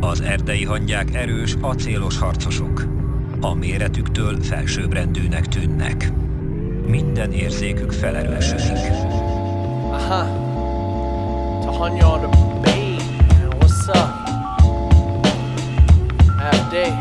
Az erdei hangyák erős, acélos harcosok. A méretüktől felsőbbrendűnek tűnnek. Minden érzékük felerősödik. Aha. Tohonya on the beat. What's up? Half day.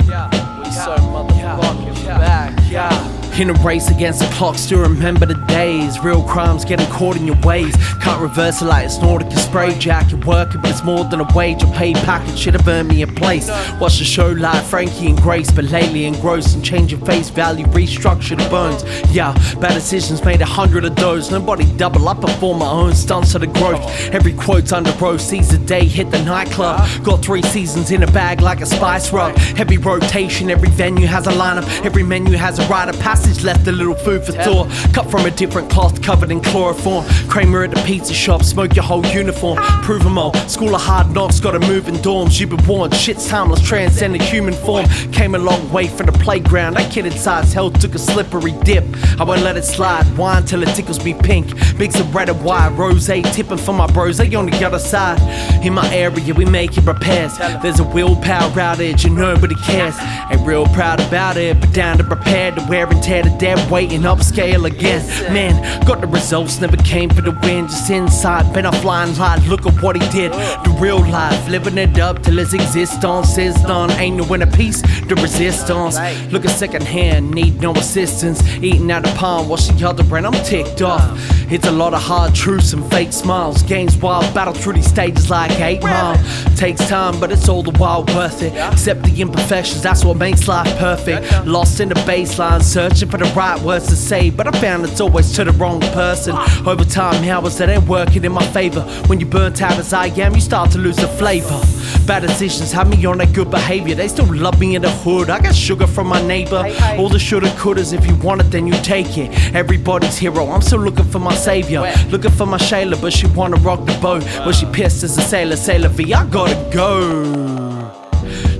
Yeah, we so motherfucking back. Yeah. In a race against the clock, still remember the days. Real crimes getting caught in your ways. Can't reverse it like it's Nautica Spray. Jack, you're working, but it's more than a wage. A paid package should have earned me a place. Watch the show like Frankie and Grace, but lately engrossed in changing face value, restructure the bones. Yeah, bad decisions made 100 of those. Nobody double up before my own stunts of the growth. Every quote's under bro, sees the day hit the nightclub. Got 3 seasons in a bag like a spice rub. Heavy rotation, every venue has a lineup. Every menu has a rite of passage. Left a little food for thought. Cut from a different cloth, covered in chloroform. Kramer at the pizza shop, smoke your whole uniform. Prove 'em all, school of hard knocks, gotta move in dorms. You've been warned, shit's timeless, transcended human form. Came a long way from the playground. That kid inside hell took a slippery dip. I won't let it slide, wine till it tickles me pink. Mix of red and white, rosé, tipping for my bros, they on the other side. In my area, we making repairs. There's a willpower outage and nobody cares. Ain't real proud about it, but down to prepare to wear and tear the dead weight and upscale again. Man, got the results, never came for the win. Just inside, been a flying light, look at what he did. The real life, living it up till its existence is done. Ain't no inner peace, the resistance. Look at second hand, need no assistance. Eating out of palm, watch the other and I'm ticked off. It's a lot of hard truths and fake smiles. Games wild, battle through these stages like 8 Mile. Takes time, but it's all the while worth it. Accept the imperfections, that's what makes life perfect. Lost in the baseline, searching for the right words to say, but I found it's always to the wrong person. Over time, hours that ain't working in my favor. When you're burnt out as I am, you start to lose the flavor. Bad decisions have me on that good behavior. They still love me in the hood, I got sugar from my neighbor. All the shoulda couldas, if you want it then you take it. Everybody's hero, I'm still looking for my savior. Looking for my Shayla, but she wanna rock the boat. Well, she pissed as a sailor, Sailor V, I gotta go.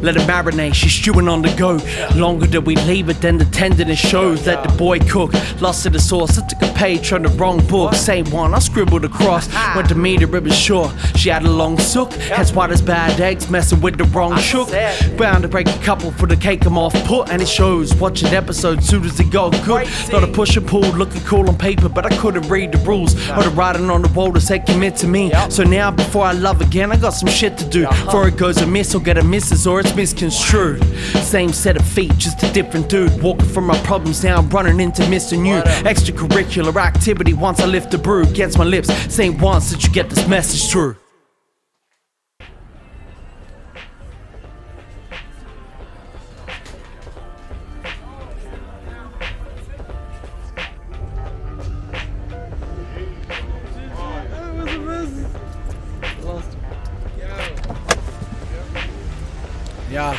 Let it marinate, she's stewing on the go. Longer than we leave it, then the tenderness shows. Let the boy cook, lost in the sauce. I took a page from the wrong book. Same one, I scribbled across. Went to meet her, it was sure she had a long sook. As white as bad eggs, messing with the wrong shook. Bound to break a couple for the cake I'm off put. And it shows, watching episodes soon as it got good. Not a push and pull, looking cool on paper, but I couldn't read the rules. Or the writing on the wall to say commit to me. So now before I love again, I got some shit to do. Before it goes amiss, or get a missus, or it's misconstrued. Same set of feet, just a different dude. Walking from my problems now, I'm running into Mr. New. Extracurricular activity once I lift the brew. Against my lips, saying once that you get this message through. Yeah.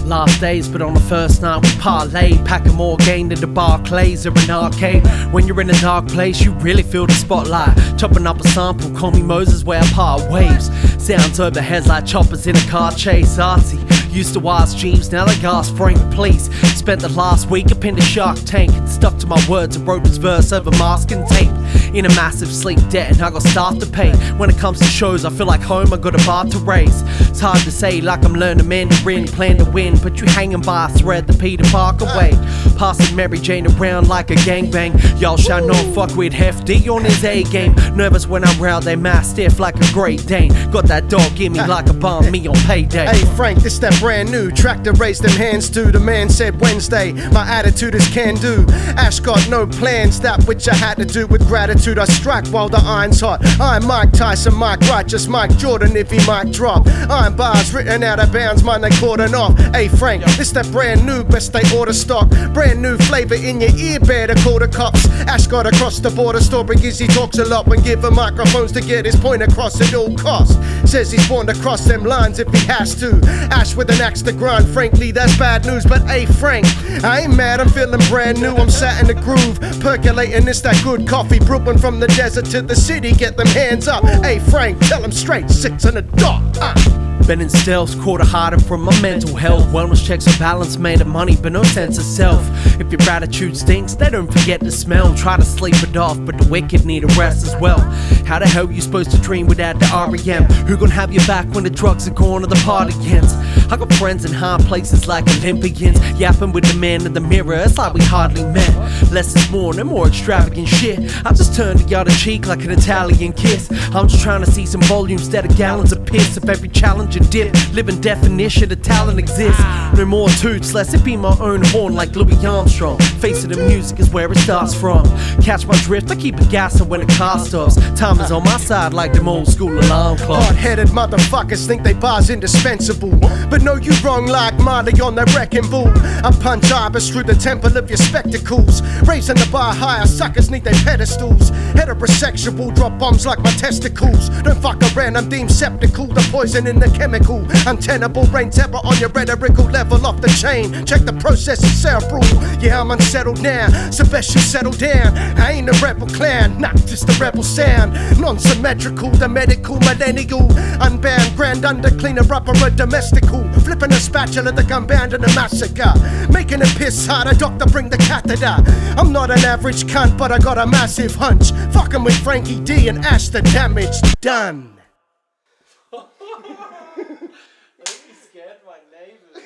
Last days, but on the first night we parlayed. Packing more game than the Barclays or an arcade. When you're in a dark place, you really feel the spotlight. Chopping up a sample, call me Moses where I part waves. Sounds over heads like choppers in a car chase. Artsy, used to ask Jeeves, now they ask Frank, please. Spent the last week up in the Shark Tank. Stuck to my words and wrote this verse over masking tape. In a massive sleep debt and I got staff to pay. When it comes to shows, I feel like home, I got a bar to raise. It's hard to say like I'm learning Mandarin, plan to win, but you hanging by a thread the Peter Parker way. Passing Mary Jane around like a gangbang. Y'all shall not fuck with Hefty on his A game. Nervous when I'm round, they mastiff like a Great Dane. Got that dog in me like a bomb, me on payday. Hey Frank, this that brand new track to raise them hands to. The man said Wednesday, my attitude is can do. Ash got no plans, that which I had to do with gratitude. I strike while the iron's hot. I'm Mike Tyson, Mike Righteous, Mike Jordan if he might drop. I'm bars written out of bounds, mine they cordon off. Hey Frank, this that brand new, best they order stock. Brand new flavor in your ear, better call the cops. Ash got across the border, story is he talks a lot when given microphones to get his point across at all costs. Says he's born to cross them lines if he has to. Ash with an axe to grind, frankly that's bad news. But hey Frank, I ain't mad, I'm feeling brand new. I'm sat in the groove, percolating this that good coffee. Brooklyn from the desert to the city, get them hands up. Hey Frank, tell him straight, 6 in the dark. Been in stealth, quarter harder from my mental health. Wellness checks are balance, made of money, but no sense of self. If your attitude stinks, they don't forget to smell. Try to sleep it off, but the wicked need a rest as well. How the hell you supposed to dream without the REM? Who gon' have your back when the drugs are gone or the party ends? I got friends in high places like Olympians, yapping with the man in the mirror, it's like we hardly met. Less is more, no more extravagant shit. I just turned the other cheek like an Italian kiss. I'm just trying to see some volume instead of gallons of piss. Of every challenge and dip, living definition of talent exists. No more toots, less it be my own horn like Louis Armstrong. Face of the music is where it starts from. Catch my drift, I keep it gassing when the car stops. Time is on my side like them old school alarm clocks. Hard-headed motherfuckers think they bars indispensable, but no, you wrong like Marley on the wrecking ball. I punch ibis through the temple of your spectacles, raising the bar higher, suckers need their pedestals. Heterosexual, drop bombs like my testicles. Don't fuck around, I'm deemed septical, the poison in the chemical. Untenable, rain temper on your rhetorical level off the chain. Check the process of cerebral. Yeah, I'm unsettled now, so best you settle down. I ain't a rebel clown, nah, just the rebel sound. Non-symmetrical, the medical, millennial. Unbound, grand under, cleaner upper, a domestical. Flipping a spatula, the gun bound in a massacre. Making it piss harder, doctor bring the catheter. I'm not an average cunt, but I got a massive hunch. Fucking with Frankie D and Ash, the damage done. Scared my neighbors.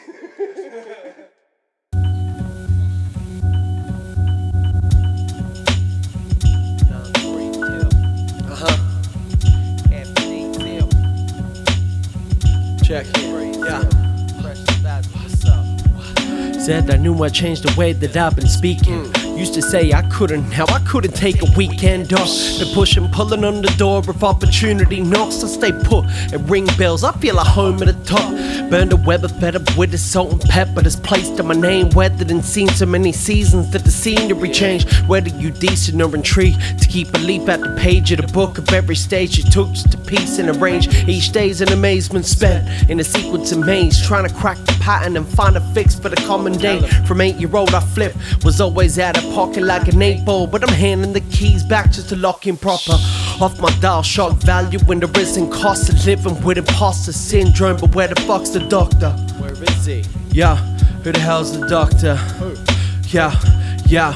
Check it, yeah. Said I knew I changed the way that I've been speaking. Used to say I couldn't, now I couldn't take a weekend off. Been pushing, pulling on the door if opportunity knocks. I stay put and ring bells, I feel at home at the top. Burn the weather fed up with the salt and pepper that's placed on my name. Weathered and seen so many seasons that the scenery changed. Whether you decent or intrigued, to keep a leap at the page of the book of every stage you took just to piece and arrange. Each day's an amazement spent in a sequence of maze, trying to crack the pattern and find a fix for the common day. From 8-year-old I flip, was always out of pocket like an 8-ball, but I'm handing the keys back just to lock in proper. Off my dial, shock value when there isn't cost of living with imposter syndrome. But where the fuck's the doctor? Where is he? Yeah, who the hell's the doctor? Yeah.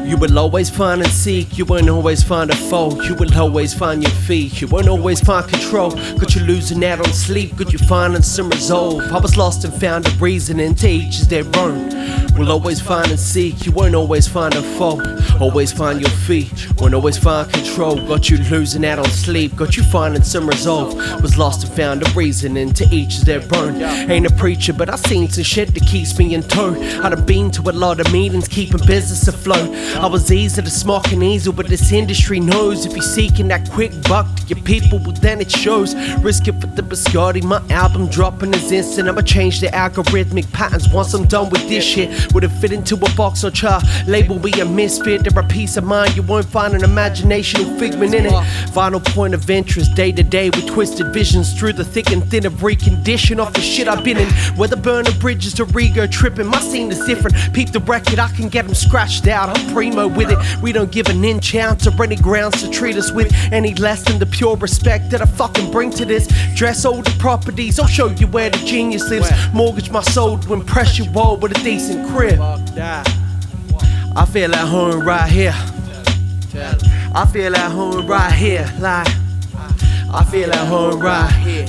You will always find and seek, you won't always find a foe. You will always find your feet, you won't always find control. Got you losing out on sleep, got you finding some resolve. I was lost and found a reason, and to each is their own. We'll always find and seek, you won't always find a foe. Always find your feet, won't always find control. Got you losing out on sleep, got you finding some resolve. Was lost and found a reason, and to each is their own. Ain't a preacher, but I seen some shit that keeps me in tow. I done been to a lot of meetings, keeping business afloat. I was easy to smoke and easel, but this industry knows if you're seeking that quick buck to your people, well then it shows. Risk it for the biscotti, my album dropping is instant. I'ma change the algorithmic patterns once I'm done with this shit. Would it fit into a box or chart? Label me a misfit, they're a piece of mind. You won't find an imaginational figment in it. Final point of interest, day to day with twisted visions through the thick and thin of recondition off the shit I've been in. Whether burning bridges or ego tripping, my scene is different. Peep the record, I can get them scratched out. I'm primo with it. We don't give an inch ounce or any grounds to treat us with any less than the pure respect that I fucking bring to this. Dress older properties, I'll show you where the genius lives. Mortgage my soul to impress you all with a decent crib. I feel at home right here. I feel at home right here. Like I feel at home right here.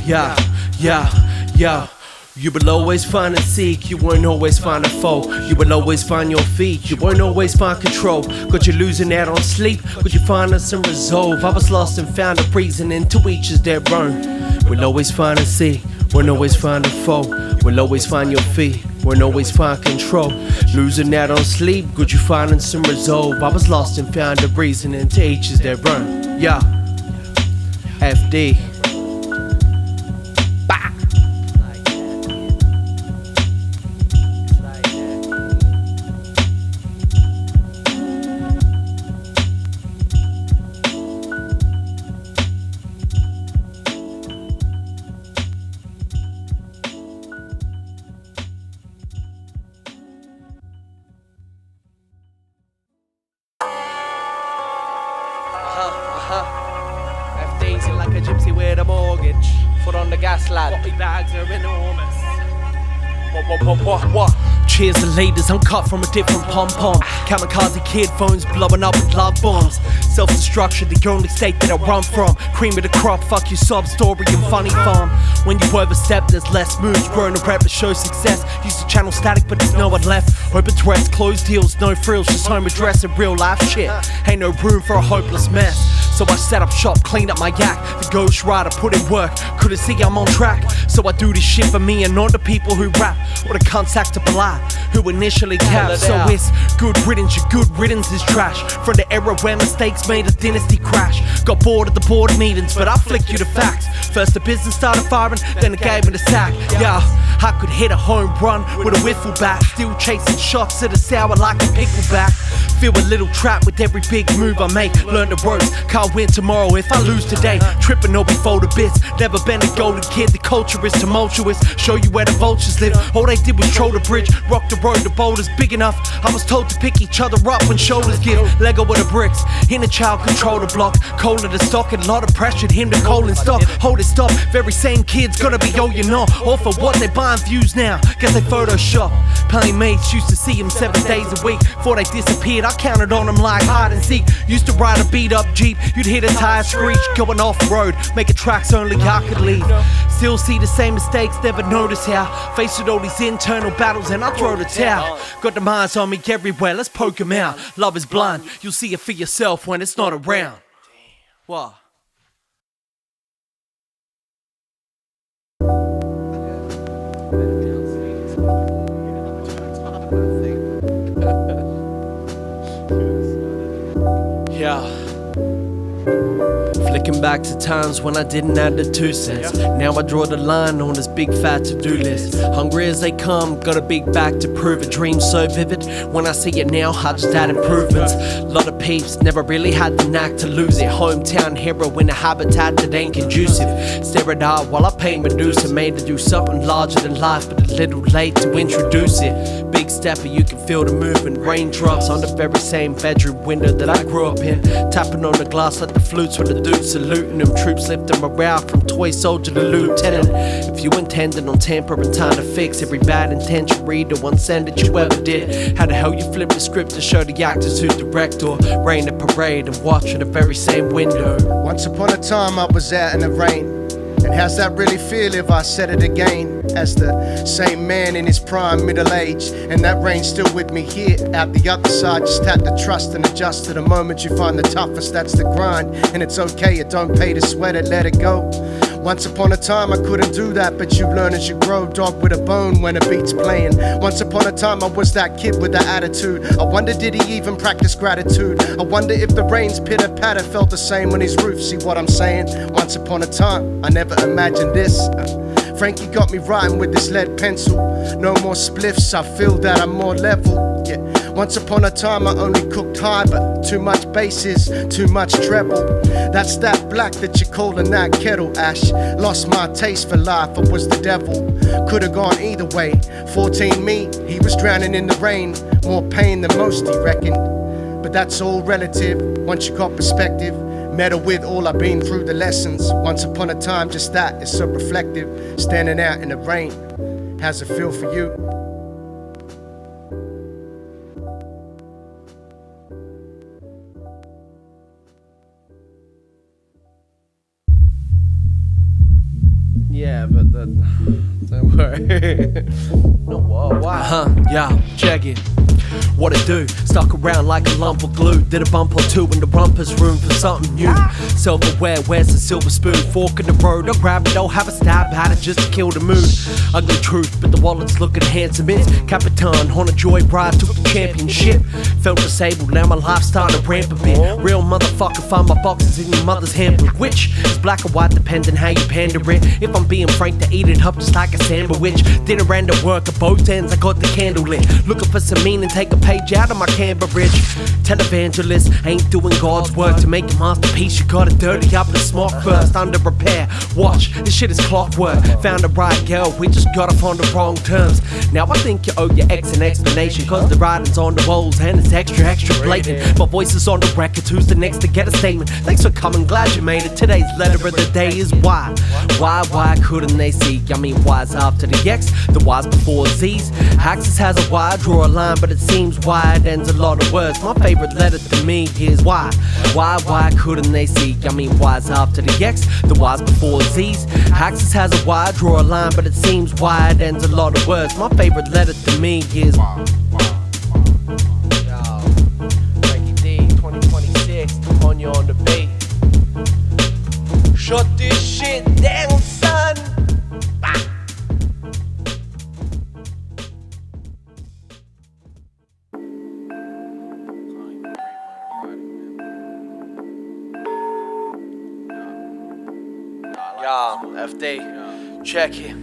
Yeah. You will always find and seek, you won't always find a foe. You will always find your feet, you won't always find control. Got you losing out on sleep, got you finding some resolve. I was lost and found a reason, and to each is their own. We'll always find and seek, won't always find a foe. We'll always find your feet, won't always find control. Losing out on sleep, got you finding some resolve. I was lost and found a reason, and to each is their own. Yeah, FD. FD. Looking like a gypsy with a mortgage. Foot on the gas lad. Poppy bags are enormous. What? Cheers to leaders, I'm cut from a different pom-pom. Kamikaze kid, phones blowing up with love bombs. Self-destruction, the only state that I run from. Cream of the crop, fuck your sob story and funny farm. When you overstep, there's less moves. Growing a rep to show success. Used to channel static, but there's no one left. Open threats, closed deals, no frills, just home address and real life shit. Ain't no room for a hopeless mess. So I set up shop, clean up my yak. The ghost rider put in work, couldn't see I'm on track. So I do this shit for me and not the people who rap. Or the cunts act to lie, who initially cap. So it's good riddance, your good riddance is trash. From the era where mistakes made a dynasty crash. Got bored of the board meetings, but I flick you the facts. First the business started firing, then it gave me the sack. Yeah, I could hit a home run with a wiffle bat. Still chasing shots to the sour like a pickleback. Feel a little trapped with every big move I make. Learn the ropes, can't win tomorrow if I lose today. Tripping over fold to bits, never been a golden kid. The culture is tumultuous, show you where the vultures live. All they did was troll the bridge, rock the road, the boulders big enough. I was told to pick each other up when shoulders give. Lego with the bricks, inner child control the block. Cold of the stock and a lot of pressure him to cold and stop. Hold it, stop, very same kid's gonna be oh you're not. All for what they buying views now, guess they Photoshop. Plenty mates used to see him 7 days a week. Before they disappeared, I counted on them like hide and seek. Used to ride a beat up Jeep, you'd hear the tires screech. Going off road, making tracks only I could leave. Still see the same mistakes, never notice how. Facing all these internal battles and I throw the towel. Got the minds on me everywhere, let's poke them out. Love is blind, you'll see it for yourself when it's not around. What? Yeah. Flicking back to times when I didn't add the 2 cents. Now I draw the line on this big fat to-do list. Hungry as they come, got a big back to prove it. Dream so vivid, when I see it now, I just add improvements. Lot of peeps, never really had the knack to lose it. Hometown hero in a habitat that ain't conducive. Stare at art while I paint Medusa. Made to do something larger than life, but a little late to introduce it. Big stepper, you can feel the movement. Raindrops on the very same bedroom window that I grew up in. Tapping on the glass like the flutes with the dudes saluting them. Troops lifting morale from toy soldier to lieutenant. If you intended on tampering, time to fix every bad intention. Read the one send that you ever did. How the hell you flip the script to show the actors who direct or rain the parade and watching the very same window. Once upon a time I was out in the rain. And how's that really feel if I said it again? As the same man in his prime middle age. And that rain's still with me here. Out the other side, just had to trust and adjust to the moment you find the toughest, that's the grind. And it's okay, it don't pay to sweat it, let it go. Once upon a time I couldn't do that, but you learn as you grow. Dog with a bone when a beat's playing. Once upon a time I was that kid with the attitude. I wonder did he even practice gratitude? I wonder if the rain's pitter patter felt the same on his roof. See what I'm saying? Once upon a time I never imagined this. Frankie got me writing with this lead pencil. No more spliffs, I feel that I'm more level. Yeah. Once upon a time I only cooked high, but too much basses, too much treble. That's that black that you're calling that kettle ash. Lost my taste for life, I was the devil. Could've gone either way. 14 me, he was drowning in the rain. More pain than most, he reckoned. But that's all relative, once you got perspective. Metal with all I've been through the lessons. Once upon a time, just that, it's so reflective. Standing out in the rain, how's it feel for you? Yeah, but don't worry. No, wow. Yeah, check it. What it do? Stuck around like a lump of glue. Did a bump or two in the rumpus room for something new. Self-aware, where's the silver spoon? Fork in the road, don't grab it, don't have a stab at it just to kill the mood. Ugly truth, but the wallet's looking handsome. It's Capitan on a joyride, took the championship. Felt disabled, now my life started to ramp a bit. Real motherfucker, find my boxes in your mother's hamper. Which is black or white, depending how you pander it. If I'm being frank, to eat it up just like a sandwich. Dinner and the work at both ends, I got the candle lit. Looking for some meaning scene and take a page out of my Cambridge. Televangelist ain't doing God's work. To make a masterpiece, you gotta dirty up the smoke first. Under repair, watch, this shit is clockwork. Found the right girl, we just got off on the wrong terms. Now I think you owe your ex an explanation, cause the writing's on the walls and it's extra blatant. My voice is on the record, who's the next to get a statement? Thanks for coming, glad you made it. Today's letter of the day is why. Why couldn't they see? I mean, Y's after the X, the Y's before Z's. Axis has a Y, draw a line, but it seems wide ends a lot of words. My favorite letter to me is why. Why couldn't they see? I mean, Y's after the X, the Y's before Z's. Axis has a Y, draw a line, but it seems wide ends a lot of words. My favorite letter to me is Frankie D, 2026, Tohonya on the beat. Shut this shit down, son. FD, check it.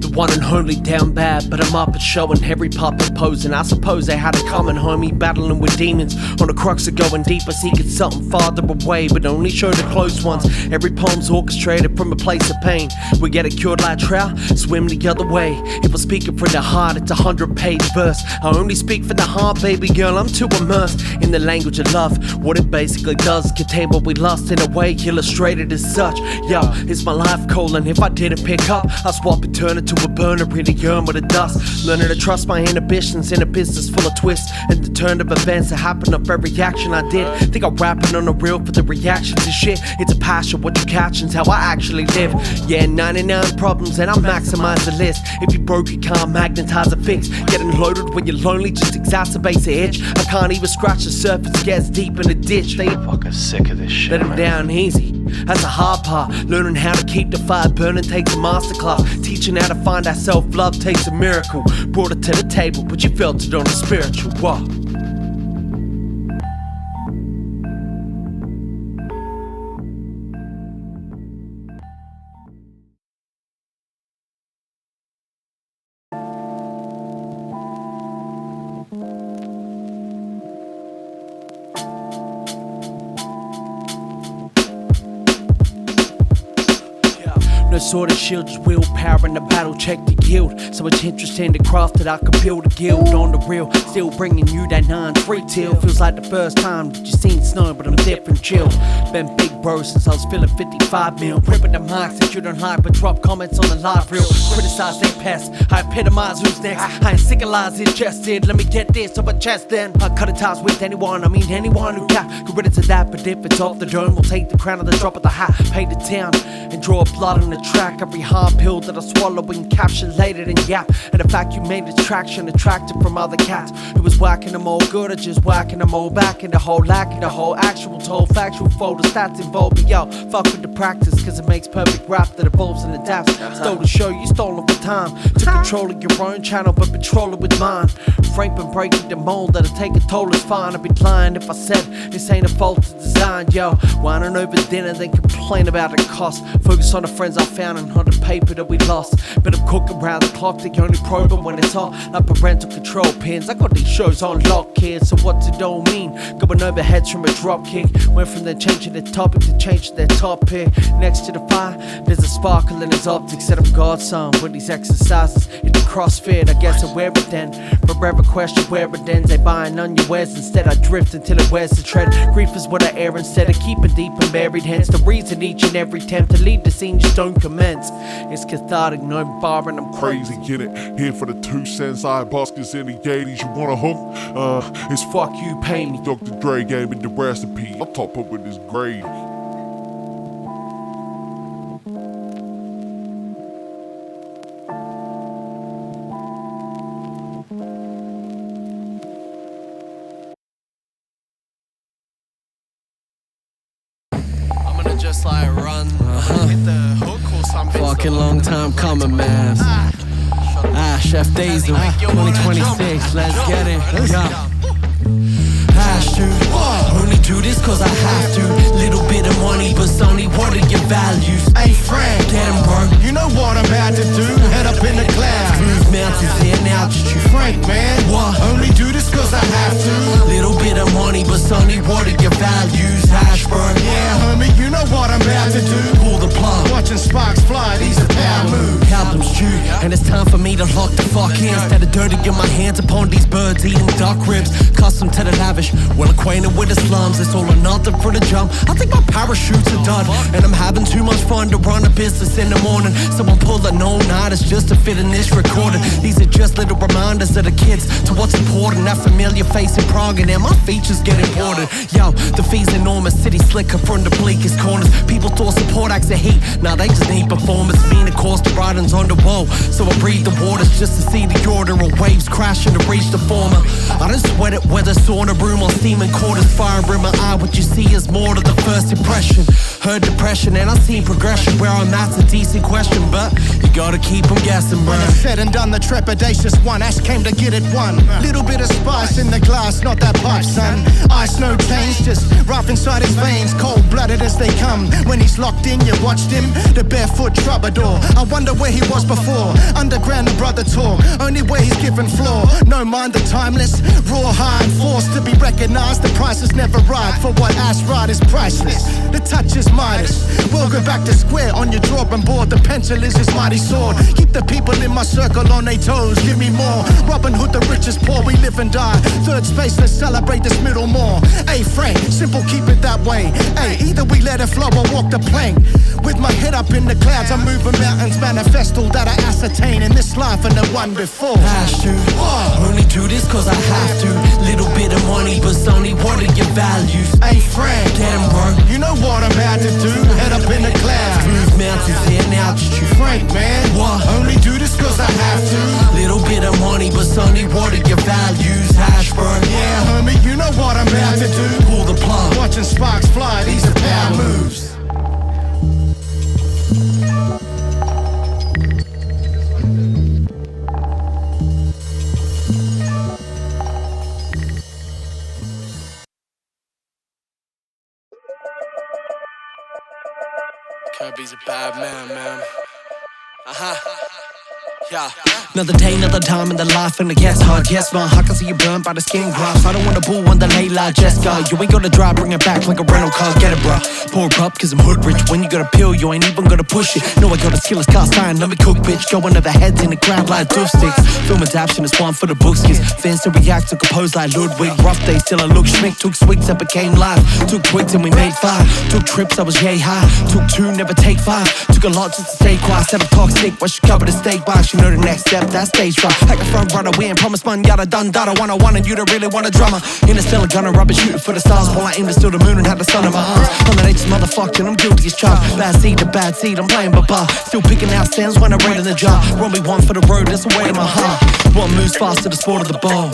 The one and only down bad, but I'm up and showing every puppet posing. I suppose they had a common homie battling with demons on the crux of going deeper, seeking something farther away, but only show the close ones. Every poem's orchestrated from a place of pain. We get it cured like trout, swim the other way. If I'm speaking from the heart, it's 100-page verse. I only speak for the heart, baby girl, I'm too immersed in the language of love. What it basically does is contain what we lost in a way illustrated as such. Yo, it's my life colon. If I didn't pick up, I'll swap it, turn it to a burner, really yearn with the dust. Learning to trust my inhibitions in a business full of twists and the turn of events that happen of every action I did. Think I'm rapping on the real for the reaction to shit. It's a passion, what you catching's how I actually live. Yeah, 99 problems and I maximize the list. If you broke, you can't magnetize a fix. Getting loaded when you're lonely just exacerbates the itch. I can't even scratch the surface, gets deep in the ditch. They fucking sick of this shit. let him down easy. That's the hard part. Learning how to keep the fire burning takes a masterclass. Teaching how to find our self-love takes a miracle. Brought it to the table, but you felt it on a spiritual walk. No sword and shield, just willpower in the battle, check the guild. So much interest in the craft that I could build a guild on the real. Still bringing you that 9-3 till. Feels like the first time that you seen snow, but I'm different chill. Been big bro since I was feeling 55 mil. Ripping the mics that you don't like, but drop comments on the live reel. Criticize their past, I epitomize who's next. I ain't sickalize it, just did. Let me get this on my chest then. I cut ties with anyone, I mean anyone who got good riddance to that. But if it's off the dome, we'll take the crown of the drop of the hat. Paint the town and draw blood on the track. Every hard pill that I swallow encapsulated in yap. And the fact you made the traction attracted from other cats who was whacking them all good or just whacking them all back. In the whole lack of the whole actual told factual folder stats involved. But yo, fuck with the practice, cause it makes perfect rap that evolves and adapts. Stole the show, you stole it with time. Took control of your own channel, but patrol it with mine. Frank been breaking the mold that'll take a toll, is fine. I'd be lying if I said this ain't a fault of design. Yo, whining over dinner, then complain about the cost. Focus on the friends I found and on the paper that we lost. But I'm cooking round the clock, they only probe them when it's hot. Like parental control pins, I got these shows on lock, kids. So what's it all mean? Going over heads from a drop kick. Went from them changing the topic to changing their topic. Next to the fire, there's a sparkle in his optics. Said I'm God's son with these exercises. It's CrossFit, I guess I wear it then. Forever question where it ends. They buying on your wares instead. I drift until it wears the tread. Grief is what I air instead of keeping deep and buried. Hence the reason each and every attempt to leave the scene just don't commence. It's cathartic, no bar, and I'm Crazy, get it? Here for the 2 cents, I buskers in the 80s. You wanna hump? it's fuck you, pay me. Dr. Dre gave me the recipe. I'll top up with this grade. I'm gonna just like run, hit the hook or something. Fucking long time coming, man. Chef Days, 2026, let's get it. Let's go. Hash 2, only 2 do this cause I have to. Little bit of money, but Sonny, what are your values? Hey Frank, Get 'em, bro. you know what I'm about to do? Head up in the clouds. Move mountains in altitude. Frank, man, What? only do this cause I have to. Little bit of money, but Sonny, what are your values? Hash burn. Yeah, homie, you know what I'm about to do. Pull the plug. Watching sparks fly, these are power moves. Album's due, and it's time for me to lock the fuck in. Instead of dirtying my hands upon these birds eating duck ribs. Custom to the lavish, well acquainted with the slums. It's all or nothing for the jump. I think my parachute's a dud, and I'm having too much fun to run a business in the morning. Someone pull a no-nighters just to fit in this recording. These are just little reminders of the kids to what's important. That familiar face in Prague, and my features get important. Yo, the fee's enormous, city slicker from the bleakest corners. People thought support acts of heat, now they just need performance. Mean of course the writing's on the wall, so I breathe the waters just to see the order of waves crashing to reach the former. I don't sweat it whether sauna room or steaming quarters. Fire in my eye, what you see is more to the first impression. Heard depression and I seen progression. Where I'm at's a decent question, but you gotta keep them guessing, bro. When it's said and done, the trepidatious one, Ash came to get it one. Little bit of spice in the glass, not that pipe, son. Ice, no change, just rough inside his veins, cold-blooded as they come. When he's locked in, you watched him, the barefoot troubadour. I wonder where he was before. Underground, the brother talk, only where he's given floor. No mind the timeless, raw, hard, forced to be recognized. The price is never right for what Ash write is priceless. The touch is Midas. We'll go back to square on your drawing board. The pencil is his mighty sword. Keep the people in my circle on their toes. Give me more. Robin Hood, the richest poor. We live and die. Third space, let's celebrate this middle more. Hey Frank, simple, keep it that way. Hey, either we let it flow or walk the plank. With my head up in the clouds, I'm moving mountains. Manifest all that I ascertain in this life and the one before. Hash to only do this cause I have to. Little bit of money, but Sonny, what are your values? Hey Frank, Get 'em, bro. you know what I'm about to do? Head up in the clouds. Move mountains in altitude. Frank, man, What? only do this cause I have to. Little bit of money, but Sonny, what are your values? Hash burn. Yeah, homie, you know what I'm about to do. Pull the plug. Watching sparks fly, these are power moves. Kirby's a bad man. Yeah. Another day, another time in the life, and I guess hard, yes, man. I can see you burnt by the skin grass. I don't wanna bull on the lay like Jessica. You ain't gonna drive, bring it back like a rental car. Get it, bruh. Pour up, cause I'm hood rich. When you got a pill, you ain't even gonna push it. No, I got a skillless cast iron, let me cook, bitch. Going over heads in the crowd like doof sticks. Film adaptation is one for the books, kids. Fans to react to compose like Ludwig. Rough days, still I look schmick. Took swigs, I became live. Took twigs and we made 5. Took trips, I was yay high. Took 2, never take 5. Took a lot just to stay quiet. Said I'm toxic, what you cover the steak box. You know the next step, that's stage right. Like a front runner, we ain't promised man, yada done, dada. 101 and you don't really want a drama. In a still a gun and rubber shooting for the stars. While I aim to steal the moon and have the sun in my arms. I'm the nature's motherfucker, I'm guilty as charged. Bad seed, I'm playing baba. Still picking out stands when I raid in the jar. Run me one for the road, that's the way to my heart. One moves fast to the sport of the ball.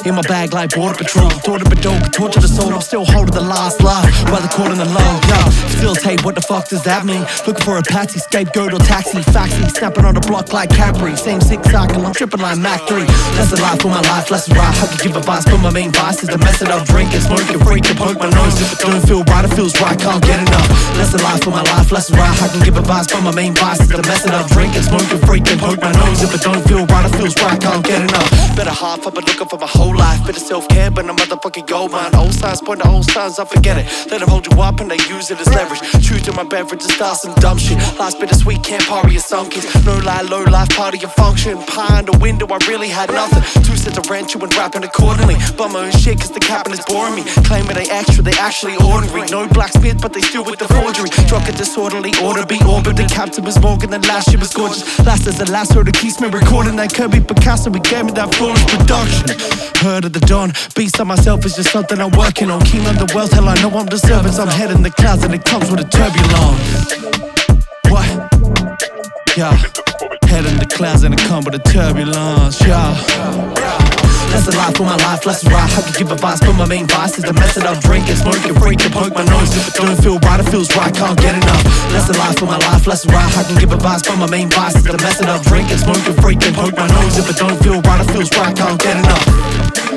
In my bag like border patrol. Torture the dog, torture the soul. I'm still holding the last lie by the court in the low. Yeah, still tape, what the fuck does that mean? Looking for a patsy, scapegoat or taxi. Faxi, snapping on the block like Cadbury. Same 6 cycle, I'm tripping like Mac 3. That's the life for my life, let's ride. I could give advice, but my main vice is the method of drinking, smoking, freaking, poke my nose. If it don't feel right, it feels right, can't get enough. That's the life for my life, let's ride. I can give advice, but my main vice is the method of drinking, smoking, freaking, poke my nose. If it don't feel right, it feels right, can't get enough. Better half, I've been looking for my whole life. Bit of self-care, but a motherfucking gold mine. Old signs point to old signs, I forget it. Let them hold you up and they use it as leverage. True to my beverage and start some dumb shit. Last bit of sweet, can't party your sunkies. No lie, low life, party your function. Pie in the window, I really had nothing. 2 sets of rent, you and rapping accordingly. Bum my own shit, cause the capping is boring me. Claiming they extra, they actually ordinary. No blacksmith, but they still with the forgery. Drunk a disorderly order, be orbit. The captain was Morgan, the last shit was gorgeous. Last as the last word, it keeps me recording. That Kirby, Picasso, we gave me that flawless production. Heard of the dawn, beast on myself is just something I'm working on. Keen on the wealth, hell I know I'm deserving. So I'm heading the clouds and it comes with a turbulence. What? Yeah. Head in the clouds and it come with a turbulence, yeah. That's the life for my life, let's ride. I can give advice, but my main vice is the method of drinking, smoking, freaking, poke my nose. If it don't feel right, it feels right, can't get enough. That's the life for my life, let's ride. I can give advice, but my main vice is the method of drinking, smoking, freaking, poke my nose. If it don't feel right, it feels right, can't get enough.